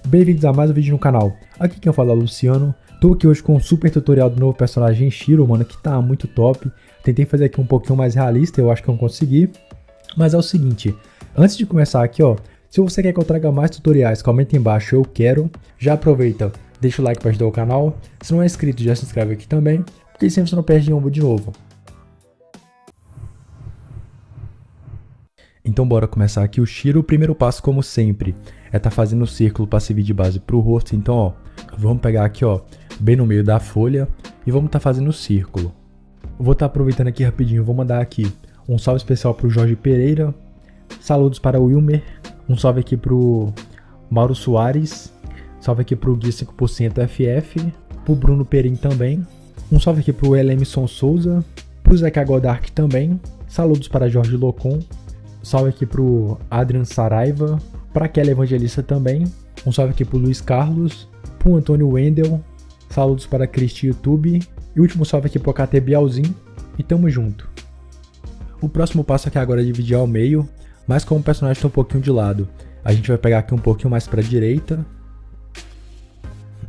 Bem-vindos a mais um vídeo no canal. Aqui quem fala é o Luciano. Tô aqui hoje com um super tutorial do novo personagem Shiro, mano, que tá muito top. Tentei fazer aqui um pouquinho mais realista, eu acho que eu não consegui. Mas é o seguinte, antes de começar aqui, ó, se você quer que eu traga mais tutoriais, comenta aí embaixo, eu quero. Já aproveita, deixa o like pra ajudar o canal. Se não é inscrito, já se inscreve aqui também, porque sempre você não perde nenhum de novo. Então bora começar aqui o Shiro. O primeiro passo, como sempre, é tá fazendo o círculo para servir de base pro rosto. Então, ó, vamos pegar aqui, ó, bem no meio da folha e vamos tá fazendo o círculo. Vou tá aproveitando aqui rapidinho, vou mandar aqui um salve especial pro Jorge Pereira, saludos para o Wilmer, um salve aqui pro Mauro Soares, salve aqui pro Gui 5% FF, pro Bruno Perim também, um salve aqui pro Elemson Souza, pro Zeca Godark também, saludos para Jorge Locon, salve aqui pro Adrian Saraiva, pra Kelly Evangelista também, um salve aqui pro Luiz Carlos, pro Antônio Wendel, saludos para Cristi YouTube, e último salve aqui pro KT Bialzinho, e tamo junto. O próximo passo aqui agora é dividir ao meio, mas como o personagem tá um pouquinho de lado, a gente vai pegar aqui um pouquinho mais pra direita,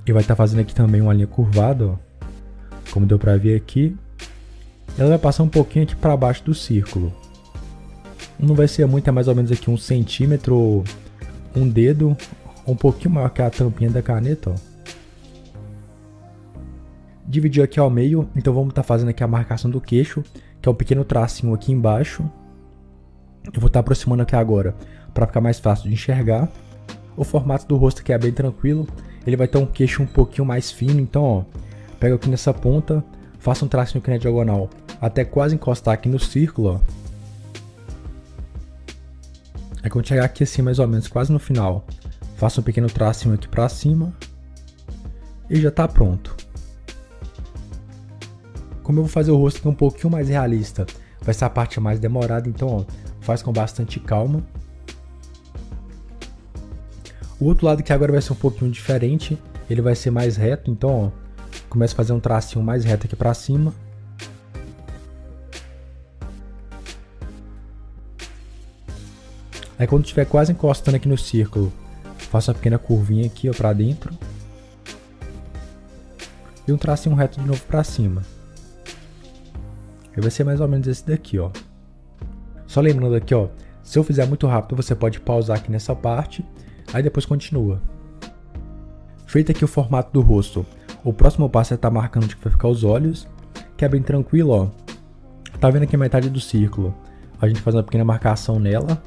e vai estar fazendo aqui também uma linha curvada, ó, como deu pra ver aqui. Ela vai passar um pouquinho aqui pra baixo do círculo. Não vai ser muito, é mais ou menos aqui 1 centímetro ou um dedo, um pouquinho maior que a tampinha da caneta, ó. Dividiu aqui ao meio, então vamos estar fazendo aqui a marcação do queixo, que é um pequeno tracinho aqui embaixo. Eu vou estar aproximando aqui agora, para ficar mais fácil de enxergar. O formato do rosto aqui é bem tranquilo, ele vai ter um queixo um pouquinho mais fino, então ó, pega aqui nessa ponta, faça um tracinho aqui na diagonal, até quase encostar aqui no círculo, ó. Aí quando chegar aqui assim, mais ou menos, quase no final, faça um pequeno tracinho aqui pra cima e já tá pronto. Como eu vou fazer o rosto aqui um pouquinho mais realista, vai ser a parte mais demorada, então ó, faz com bastante calma. O outro lado aqui agora vai ser um pouquinho diferente, ele vai ser mais reto, então ó, começa a fazer um tracinho mais reto aqui pra cima. Aí quando estiver quase encostando aqui no círculo, faça uma pequena curvinha aqui ó, pra dentro. E um tracinho reto de novo pra cima. Aí vai ser mais ou menos esse daqui, ó. Só lembrando aqui, ó, se eu fizer muito rápido, você pode pausar aqui nessa parte, aí depois continua. Feito aqui o formato do rosto, o próximo passo é estar marcando onde vai ficar os olhos, que é bem tranquilo, ó. Tá vendo aqui a metade do círculo? A gente faz uma pequena marcação nela,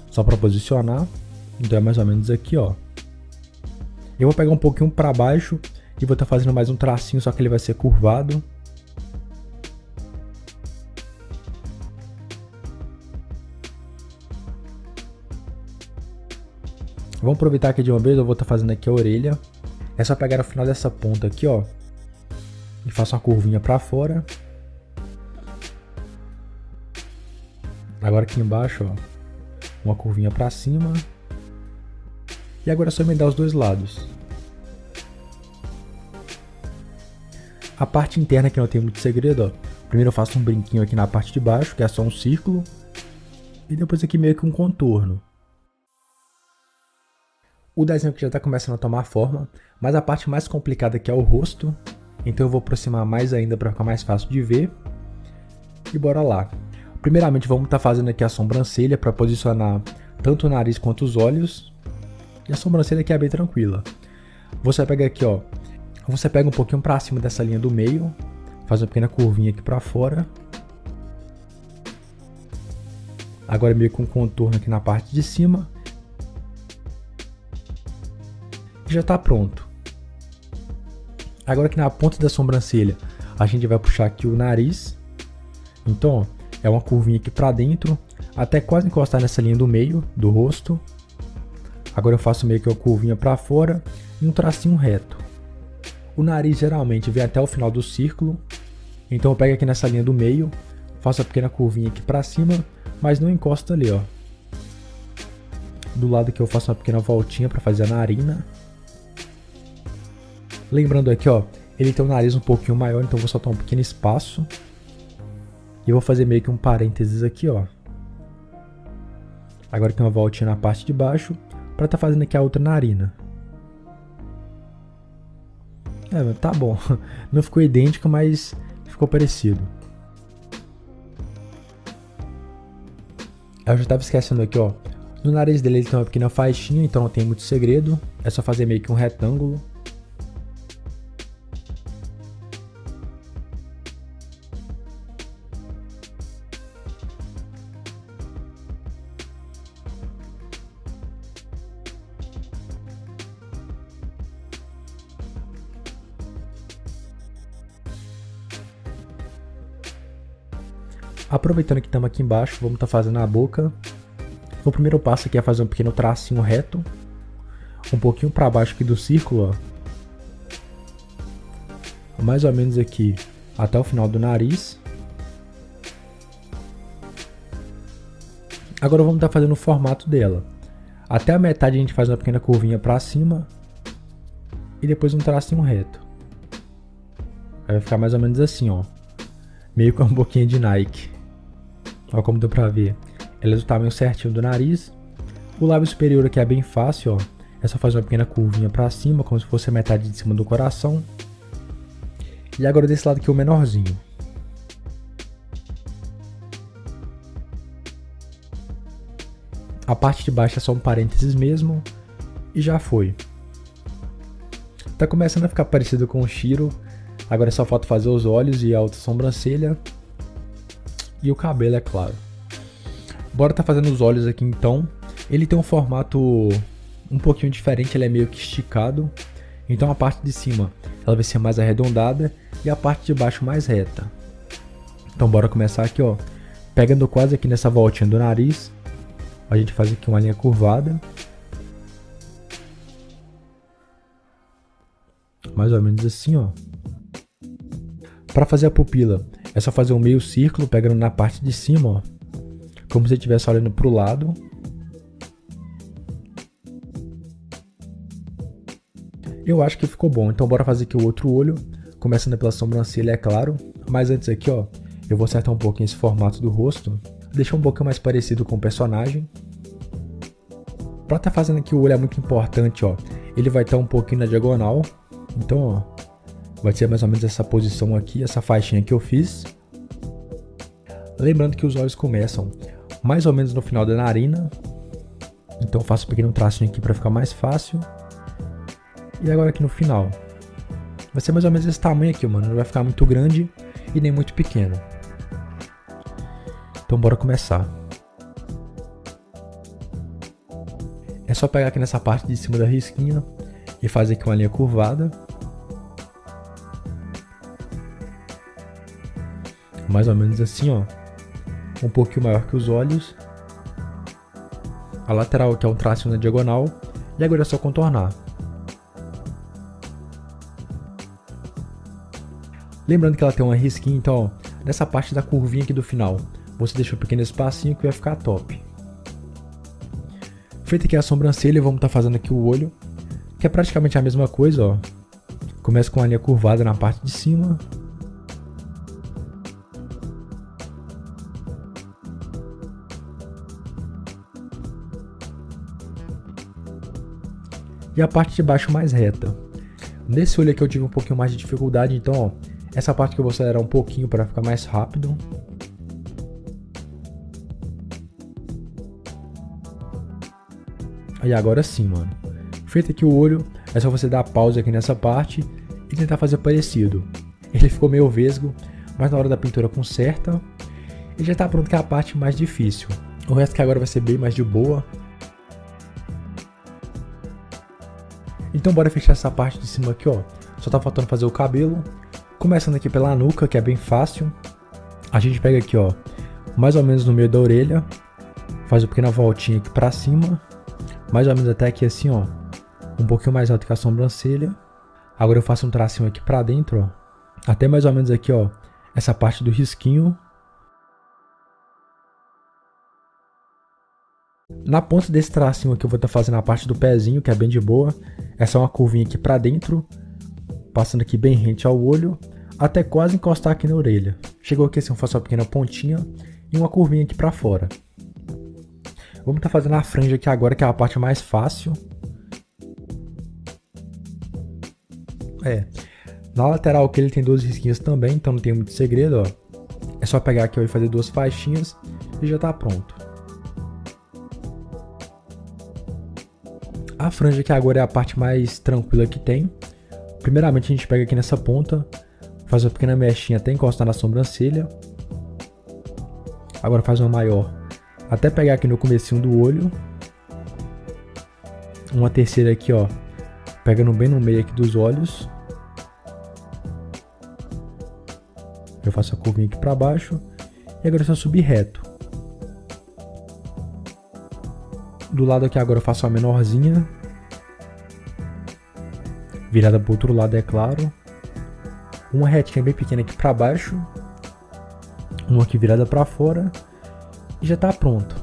só para posicionar, então é mais ou menos aqui, ó. Eu vou pegar um pouquinho para baixo e vou estar fazendo mais um tracinho, só que ele vai ser curvado. Vamos aproveitar aqui de uma vez, eu vou estar fazendo aqui a orelha. É só pegar no final dessa ponta aqui, ó, e faço uma curvinha para fora. Agora aqui embaixo, ó, uma curvinha para cima. E agora é só emendar os dois lados. A parte interna aqui não tem muito segredo, ó. Primeiro eu faço um brinquinho aqui na parte de baixo, que é só um círculo. E depois aqui meio que um contorno. O desenho aqui já está começando a tomar forma, mas a parte mais complicada aqui é o rosto. Então eu vou aproximar mais ainda para ficar mais fácil de ver. E bora lá. Primeiramente vamos estar fazendo aqui a sobrancelha para posicionar tanto o nariz quanto os olhos. E a sobrancelha aqui é bem tranquila. Você pega aqui, ó, você pega um pouquinho para cima dessa linha do meio, faz uma pequena curvinha aqui para fora. Agora meio com um contorno aqui na parte de cima. E já está pronto. Agora aqui na ponta da sobrancelha, a gente vai puxar aqui o nariz. Então, ó, é uma curvinha aqui para dentro, até quase encostar nessa linha do meio do rosto. Agora eu faço meio que uma curvinha para fora e um tracinho reto. O nariz geralmente vem até o final do círculo, então eu pego aqui nessa linha do meio, faço a pequena curvinha aqui para cima, mas não encosta ali, ó. Do lado que eu faço uma pequena voltinha para fazer a narina. Lembrando aqui, ó, ele tem o nariz um pouquinho maior, então eu vou soltar um pequeno espaço. E eu vou fazer meio que um parênteses aqui, ó. Agora tem uma voltinha na parte de baixo, para estar fazendo aqui a outra narina. Tá bom. Não ficou idêntico, mas ficou parecido. Eu já tava esquecendo aqui, ó. No nariz dele ele tem uma pequena faixinha, então não tem muito segredo. É só fazer meio que um retângulo. Aproveitando que estamos aqui embaixo, vamos estar fazendo a boca. O primeiro passo aqui é fazer um pequeno tracinho reto. Um pouquinho para baixo aqui do círculo, ó. Mais ou menos aqui até o final do nariz. Agora vamos estar fazendo o formato dela. Até a metade a gente faz uma pequena curvinha para cima. E depois um tracinho reto. Aí vai ficar mais ou menos assim, ó. Meio com um boquinha de Nike. Olha como deu pra ver. Ela é do tamanho certinho do nariz. O lábio superior aqui é bem fácil, ó. É só fazer uma pequena curvinha pra cima, como se fosse a metade de cima do coração. E agora desse lado aqui o menorzinho. A parte de baixo é só um parênteses mesmo. E já foi. Tá começando a ficar parecido com o Shiro. Agora só falta fazer os olhos e a outra sobrancelha. E o cabelo, é claro. Bora tá fazendo os olhos aqui então. Ele tem um formato um pouquinho diferente, ele é meio que esticado. Então a parte de cima ela vai ser mais arredondada e a parte de baixo mais reta. Então bora começar aqui, ó. Pegando quase aqui nessa voltinha do nariz. A gente faz aqui uma linha curvada. Mais ou menos assim, ó. Para fazer a pupila, é só fazer um meio círculo, pegando na parte de cima, ó. Como se você estivesse olhando para o lado. Eu acho que ficou bom, então bora fazer aqui o outro olho. Começando pela sobrancelha, é claro. Mas antes aqui, ó, eu vou acertar um pouquinho esse formato do rosto. Deixar um pouquinho mais parecido com o personagem. Pra tá fazendo aqui o olho é muito importante, ó. Ele vai estar um pouquinho na diagonal. Então, ó. Vai ser mais ou menos essa posição aqui, essa faixinha que eu fiz. Lembrando que os olhos começam mais ou menos no final da narina. Então eu faço um pequeno tracinho aqui para ficar mais fácil. E agora aqui no final. Vai ser mais ou menos esse tamanho aqui, mano. Não vai ficar muito grande e nem muito pequeno. Então bora começar. É só pegar aqui nessa parte de cima da risquinha e fazer aqui uma linha curvada. Mais ou menos assim, ó. Um pouquinho maior que os olhos. A lateral aqui é um traço na diagonal. E agora é só contornar. Lembrando que ela tem uma risquinha, então, ó, nessa parte da curvinha aqui do final, você deixa um pequeno espacinho que vai ficar top. Feita aqui a sobrancelha, vamos estar fazendo aqui o olho, que é praticamente a mesma coisa, ó. Começa com uma linha curvada na parte de cima. E a parte de baixo mais reta. Nesse olho aqui eu tive um pouquinho mais de dificuldade, então, ó, essa parte que eu vou acelerar um pouquinho para ficar mais rápido. Aí agora sim, mano. Feito aqui o olho, é só você dar pausa aqui nessa parte e tentar fazer parecido. Ele ficou meio vesgo, mas na hora da pintura conserta. E já tá pronto, que é a parte mais difícil. O resto que agora vai ser bem mais de boa. Então bora fechar essa parte de cima aqui, ó. Só tá faltando fazer o cabelo. Começando aqui pela nuca, que é bem fácil. A gente pega aqui, ó, mais ou menos no meio da orelha. Faz uma pequena voltinha aqui pra cima. Mais ou menos até aqui assim, ó. Um pouquinho mais alto que a sobrancelha. Agora eu faço um tracinho aqui pra dentro, ó. Até mais ou menos aqui, ó. Essa parte do risquinho. Na ponta desse tracinho aqui eu vou estar fazendo a parte do pezinho, que é bem de boa. É só uma curvinha aqui pra dentro, passando aqui bem rente ao olho, até quase encostar aqui na orelha. Chegou aqui assim, eu faço uma pequena pontinha e uma curvinha aqui pra fora. Vamos estar fazendo a franja aqui agora, que é a parte mais fácil. Na lateral aqui ele tem 2 risquinhos também, então não tem muito segredo, ó. É só pegar aqui ó, e fazer 2 faixinhas e já tá pronto. A franja aqui agora é a parte mais tranquila que tem. Primeiramente a gente pega aqui nessa ponta, faz uma pequena mechinha até encostar na sobrancelha. Agora faz uma maior até pegar aqui no comecinho do olho. Uma terceira aqui ó, pegando bem no meio aqui dos olhos. Eu faço a curvinha aqui pra baixo. E agora é só subir reto. Do lado aqui agora eu faço a menorzinha. Virada pro outro lado, é claro. Uma retinha bem pequena aqui pra baixo. Uma aqui virada pra fora. E já tá pronto.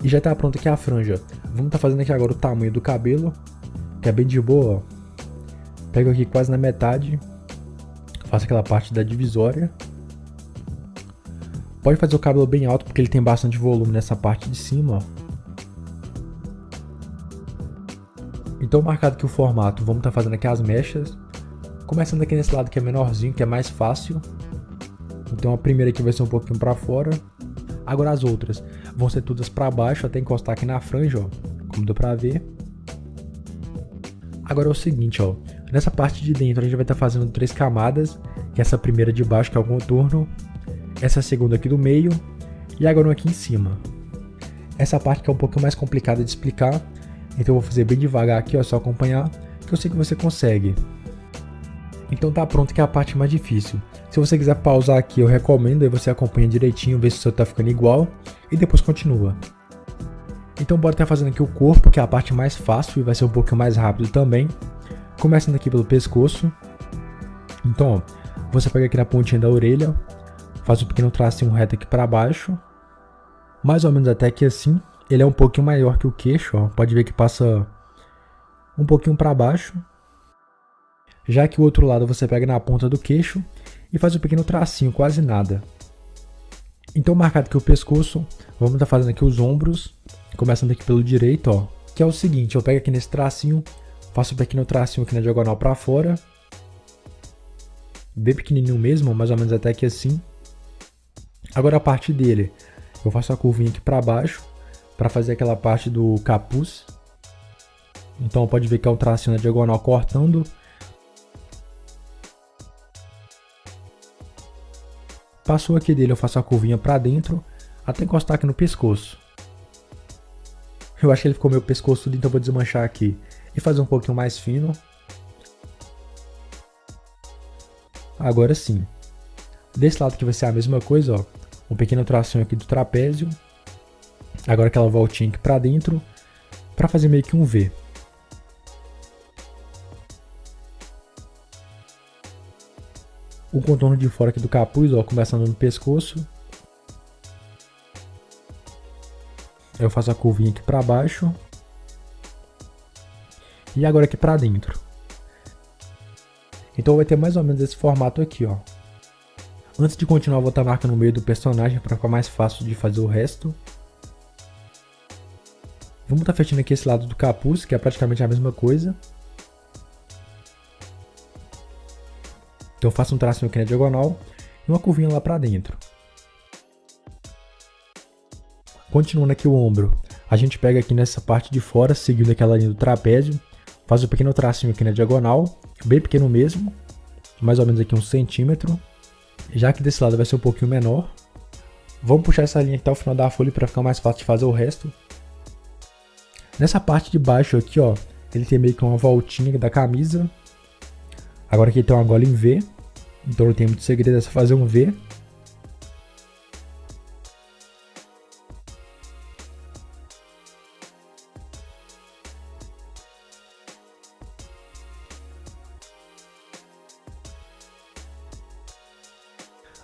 E já tá pronto aqui a franja. Vamos tá fazendo aqui agora o tamanho do cabelo. Que é bem de boa, ó. Pego aqui quase na metade. Faço aquela parte da divisória. Pode fazer o cabelo bem alto porque ele tem bastante volume nessa parte de cima, ó. Então, marcado aqui o formato, vamos estar fazendo aqui as mechas. Começando aqui nesse lado que é menorzinho, que é mais fácil. Então a primeira aqui vai ser um pouquinho para fora. Agora as outras vão ser todas para baixo, até encostar aqui na franja, ó, como deu para ver. Agora é o seguinte, ó, nessa parte de dentro a gente vai estar fazendo 3 camadas, que é essa primeira de baixo que é o contorno, essa segunda aqui do meio e agora uma aqui em cima. Essa parte que é um pouquinho mais complicada de explicar, então eu vou fazer bem devagar aqui, ó, só acompanhar, que eu sei que você consegue. Então tá pronto, que é a parte mais difícil. Se você quiser pausar aqui, eu recomendo, aí você acompanha direitinho, vê se o seu tá ficando igual e depois continua. Então bora estar fazendo aqui o corpo, que é a parte mais fácil e vai ser um pouquinho mais rápido também. Começando aqui pelo pescoço. Então, ó, você pega aqui na pontinha da orelha, faz um pequeno tracinho reto aqui para baixo, mais ou menos até aqui assim. Ele é um pouquinho maior que o queixo, ó, pode ver que passa um pouquinho para baixo. Já que o outro lado você pega na ponta do queixo e faz um pequeno tracinho, quase nada. Então, marcado aqui o pescoço, vamos estar fazendo aqui os ombros, começando aqui pelo direito, ó, que é o seguinte, eu pego aqui nesse tracinho, faço um pequeno tracinho aqui na diagonal para fora, bem pequenininho mesmo, mais ou menos até aqui assim. Agora a parte dele, eu faço a curvinha aqui para baixo, para fazer aquela parte do capuz. Então pode ver que é um tracinho na diagonal cortando. Passou aqui dele, eu faço a curvinha para dentro, até encostar aqui no pescoço. Eu acho que ele ficou meio pescoçudo, então vou desmanchar aqui e fazer um pouquinho mais fino. Agora sim. Desse lado aqui vai ser a mesma coisa, ó. Um pequeno tracinho aqui do trapézio. Agora aquela voltinha aqui para dentro, para fazer meio que um V. O contorno de fora aqui do capuz, ó, começando no pescoço. Eu faço a curvinha aqui para baixo. E agora aqui para dentro. Então vai ter mais ou menos esse formato aqui, ó. Antes de continuar, eu vou estar marcando o meio do personagem para ficar mais fácil de fazer o resto. Vamos estar fechando aqui esse lado do capuz, que é praticamente a mesma coisa. Então eu faço um tracinho aqui na diagonal e uma curvinha lá para dentro. Continuando aqui o ombro, a gente pega aqui nessa parte de fora, seguindo aquela linha do trapézio, faz um pequeno tracinho aqui na diagonal, bem pequeno mesmo, mais ou menos aqui 1 centímetro. Já que desse lado vai ser um pouquinho menor. Vamos puxar essa linha aqui até o final da folha para ficar mais fácil de fazer o resto. Nessa parte de baixo aqui, ó, ele tem meio que uma voltinha da camisa. Agora aqui tem uma gola em V, então não tem muito segredo, é só fazer um V.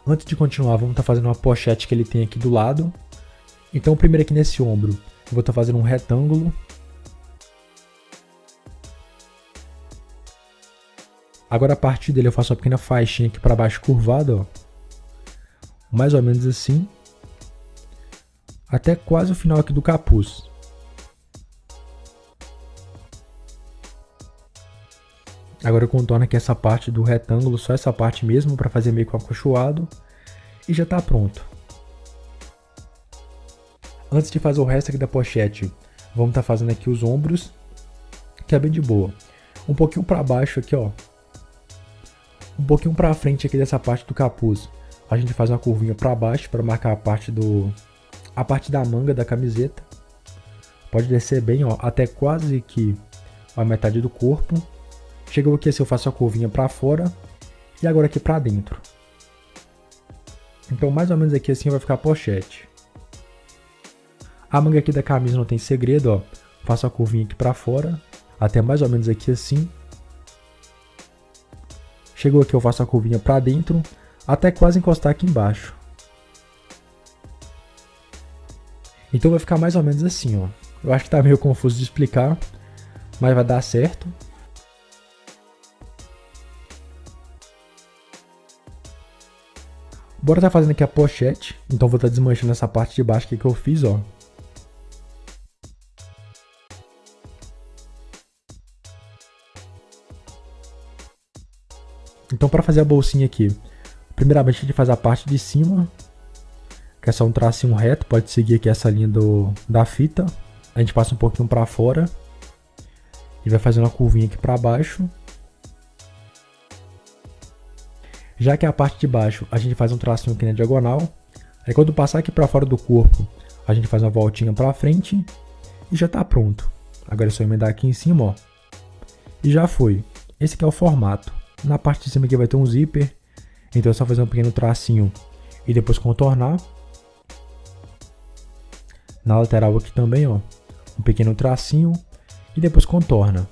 Antes de continuar, vamos estar fazendo uma pochete que ele tem aqui do lado. Então primeiro aqui nesse ombro, eu vou estar fazendo um retângulo. Agora a partir dele eu faço uma pequena faixinha aqui para baixo curvada, ó. Mais ou menos assim. Até quase o final aqui do capuz. Agora eu contorno aqui essa parte do retângulo, só essa parte mesmo, para fazer meio que um acolchoado. E já tá pronto. Antes de fazer o resto aqui da pochete, vamos estar fazendo aqui os ombros, que é bem de boa. Um pouquinho para baixo aqui, ó. Um pouquinho para frente aqui dessa parte do capuz. A gente faz uma curvinha para baixo para marcar a parte da manga da camiseta. Pode descer bem, ó, até quase que a metade do corpo. Chegou aqui assim, eu faço a curvinha para fora e agora aqui para dentro. Então mais ou menos aqui assim vai ficar a pochete. A manga aqui da camisa não tem segredo, ó. Faço a curvinha aqui para fora, até mais ou menos aqui assim. Chegou aqui, eu faço a curvinha para dentro, até quase encostar aqui embaixo. Então vai ficar mais ou menos assim, ó. Eu acho que tá meio confuso de explicar, mas vai dar certo. Bora tá fazendo aqui a pochete, então vou estar desmanchando essa parte de baixo aqui que eu fiz, ó. Então para fazer a bolsinha aqui, primeiramente a gente faz a parte de cima, que é só um tracinho reto, pode seguir aqui essa linha da fita. A gente passa um pouquinho para fora e vai fazendo uma curvinha aqui para baixo. Já que a parte de baixo, a gente faz um tracinho aqui na diagonal. Aí quando passar aqui para fora do corpo, a gente faz uma voltinha para frente e já tá pronto. Agora é só emendar aqui em cima, ó. E já foi. Esse aqui é o formato. Na parte de cima aqui vai ter um zíper, então é só fazer um pequeno tracinho e depois contornar. Na lateral aqui também, ó, um pequeno tracinho e depois contorna.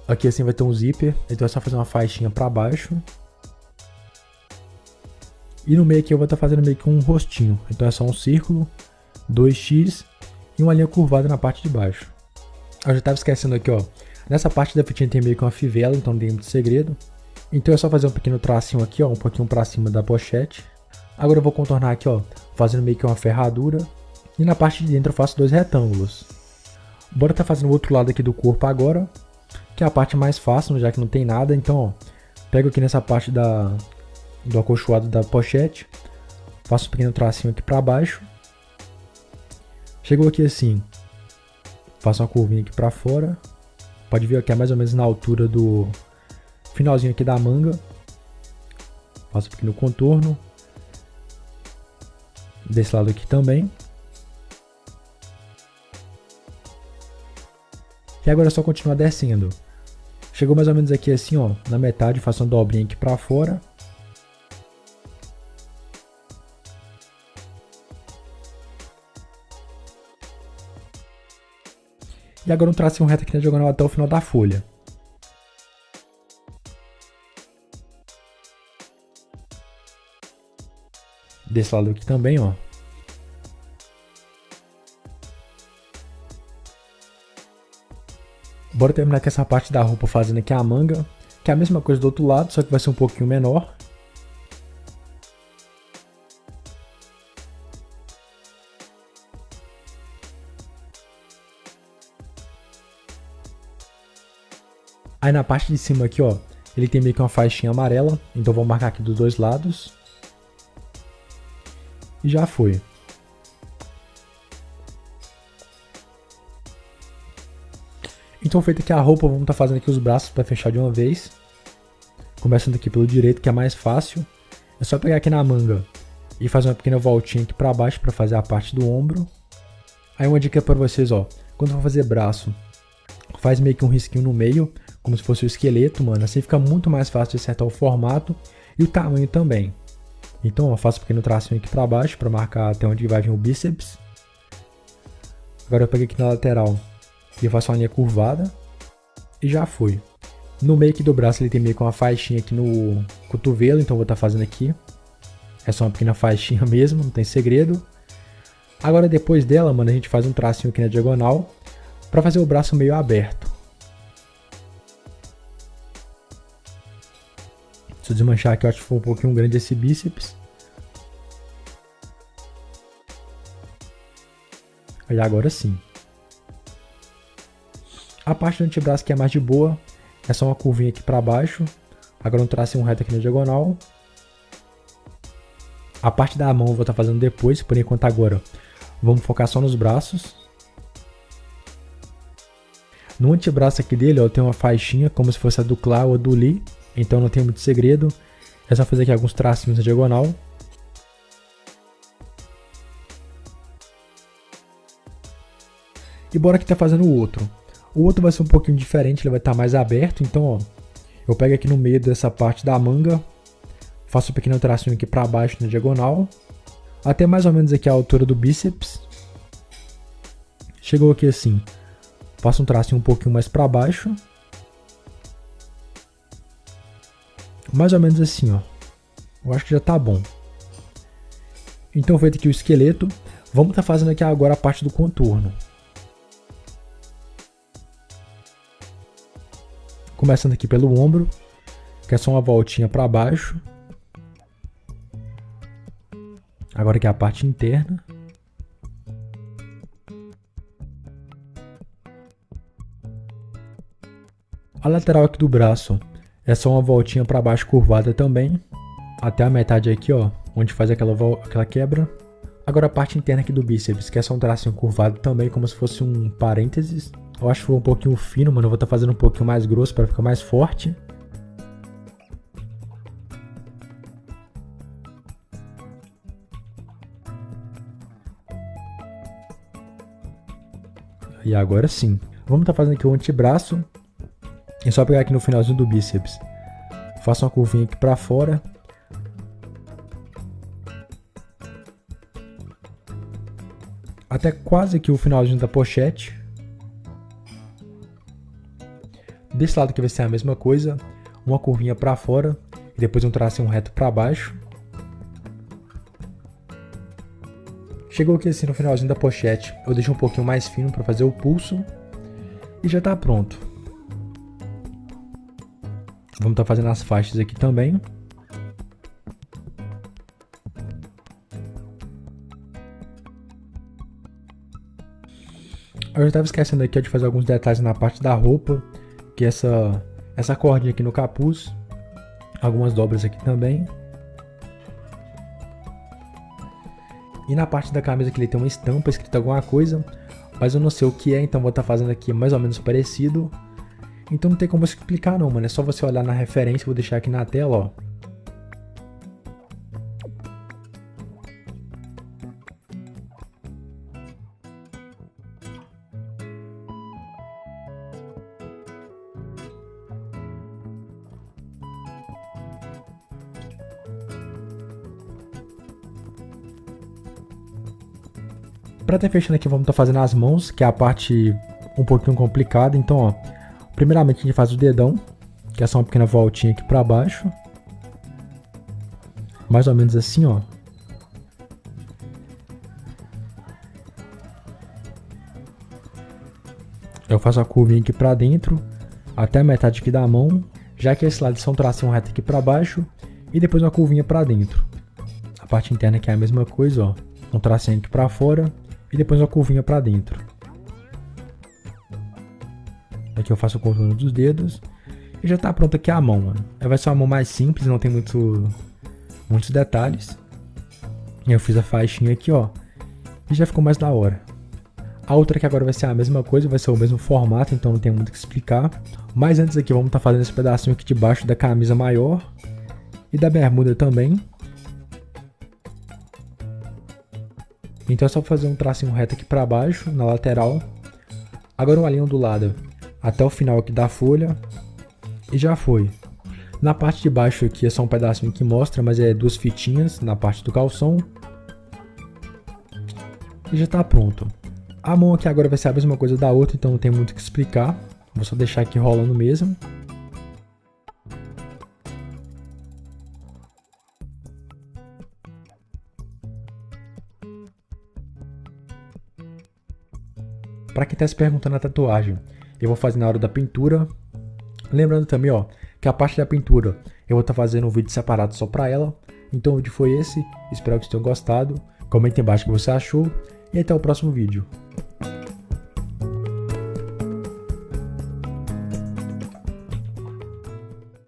Aqui assim vai ter um zíper, então é só fazer uma faixinha para baixo. E no meio aqui eu vou estar fazendo meio que um rostinho, então é só um círculo, 2x e uma linha curvada na parte de baixo. Eu já estava esquecendo aqui, ó. Nessa parte da fitinha tem meio que uma fivela, então não tem muito segredo. Então é só fazer um pequeno tracinho aqui, ó, um pouquinho para cima da pochete. Agora eu vou contornar aqui, ó, fazendo meio que uma ferradura. E na parte de dentro eu faço dois retângulos. Bora tá fazendo o outro lado aqui do corpo agora, que é a parte mais fácil, já que não tem nada. Então, ó, pego aqui nessa parte do acolchoado da pochete, faço um pequeno tracinho aqui para baixo. Chegou aqui assim, faço uma curvinha aqui para fora. Pode ver que é mais ou menos na altura do finalzinho aqui da manga. Faço um pequeno contorno. Desse lado aqui também. E agora é só continuar descendo. Chegou mais ou menos aqui assim, ó, na metade, faço uma dobrinha aqui para fora. E agora um tracinho reto aqui na diagonal até o final da folha. Desse lado aqui também, ó. Bora terminar com essa parte da roupa fazendo aqui a manga, que é a mesma coisa do outro lado, só que vai ser um pouquinho menor. Aí na parte de cima aqui, ó, ele tem meio que uma faixinha amarela, então vou marcar aqui dos dois lados. E já foi. Então feito aqui a roupa, vamos estar fazendo aqui os braços para fechar de uma vez. Começando aqui pelo direito, que é mais fácil. É só pegar aqui na manga e fazer uma pequena voltinha aqui para baixo para fazer a parte do ombro. Aí uma dica para vocês, ó, quando for fazer braço, faz meio que um risquinho no meio, como se fosse o esqueleto, mano. Assim fica muito mais fácil de acertar o formato e o tamanho também. Então, ó, faço um pequeno tracinho aqui para baixo para marcar até onde vai vir o bíceps. Agora eu peguei aqui na lateral e eu faço uma linha curvada e já foi. No meio aqui do braço ele tem meio que uma faixinha aqui no cotovelo, então eu vou estar fazendo aqui. É só uma pequena faixinha mesmo, não tem segredo. Agora depois dela, mano, a gente faz um tracinho aqui na diagonal para fazer o braço meio aberto. Se eu desmanchar aqui, eu acho que foi um pouquinho grande esse bíceps. Aí agora sim. A parte do antebraço que é mais de boa, é só uma curvinha aqui para baixo. Agora um tracinho reto aqui na diagonal. A parte da mão eu vou estar fazendo depois, por enquanto agora vamos focar só nos braços. No antebraço aqui dele, ó, tem uma faixinha como se fosse a do Clau ou do Lee, então não tem muito segredo. É só fazer aqui alguns tracinhos na diagonal. E bora que tá fazendo o outro. O outro vai ser um pouquinho diferente, ele vai estar mais aberto, então ó, eu pego aqui no meio dessa parte da manga, faço um pequeno tracinho aqui para baixo na diagonal, até mais ou menos aqui a altura do bíceps. Chegou aqui assim, faço um tracinho um pouquinho mais para baixo, mais ou menos assim, ó. Eu acho que já tá bom. Então feito aqui o esqueleto, vamos estar fazendo aqui agora a parte do contorno. Começando aqui pelo ombro, que é só uma voltinha para baixo. Agora aqui a parte interna. A lateral aqui do braço é só uma voltinha para baixo curvada também. Até a metade aqui, ó, onde faz aquela quebra. Agora a parte interna aqui do bíceps, que é só um tracinho curvado também, como se fosse um parênteses. Eu acho que foi um pouquinho fino, mano. Eu vou estar fazendo um pouquinho mais grosso para ficar mais forte. E agora sim. Vamos estar fazendo aqui o antebraço. É só pegar aqui no finalzinho do bíceps. Faço uma curvinha aqui para fora. Até quase aqui o finalzinho da pochete. Desse lado aqui vai ser a mesma coisa, uma curvinha para fora e depois um tracinho reto para baixo. Chegou aqui assim no finalzinho da pochete, eu deixo um pouquinho mais fino para fazer o pulso e já está pronto. Vamos estar fazendo as faixas aqui também. Eu já estava esquecendo aqui de fazer alguns detalhes na parte da roupa. Que essa cordinha aqui no capuz, algumas dobras aqui também. E na parte da camisa que ele tem uma estampa escrita alguma coisa, mas eu não sei o que é, então vou estar fazendo aqui mais ou menos parecido. Então não tem como explicar não, mano, é só você olhar na referência, vou deixar aqui na tela, ó. Pra ter fechando aqui, vamos estar fazendo as mãos, que é a parte um pouquinho complicada. Então, ó, primeiramente a gente faz o dedão, que é só uma pequena voltinha aqui pra baixo. Mais ou menos assim, ó. Eu faço a curvinha aqui pra dentro, até a metade aqui da mão, já que esse lado são um tracinho reto aqui pra baixo, e depois uma curvinha pra dentro. A parte interna aqui é a mesma coisa, ó. Um tracinho aqui pra fora. E depois uma curvinha para dentro. Aqui eu faço o contorno dos dedos. E já tá pronto aqui a mão, mano. Vai ser uma mão mais simples, não tem muitos detalhes. E eu fiz a faixinha aqui, ó. E já ficou mais da hora. A outra aqui agora vai ser a mesma coisa, vai ser o mesmo formato, então não tem muito o que explicar. Mas antes aqui vamos estar fazendo esse pedacinho aqui de baixo da camisa maior. E da bermuda também. Então é só fazer um tracinho reto aqui para baixo, na lateral. Agora uma linha ondulada até o final aqui da folha. E já foi. Na parte de baixo aqui é só um pedacinho que mostra, mas é duas fitinhas na parte do calção. E já tá pronto. A mão aqui agora vai ser a mesma coisa da outra, então não tem muito o que explicar. Vou só deixar aqui rolando mesmo. Para quem está se perguntando a tatuagem, eu vou fazer na hora da pintura. Lembrando também, ó, que a parte da pintura eu vou estar fazendo um vídeo separado só para ela. Então o vídeo foi esse, espero que vocês tenham gostado. Comenta embaixo o que você achou e até o próximo vídeo.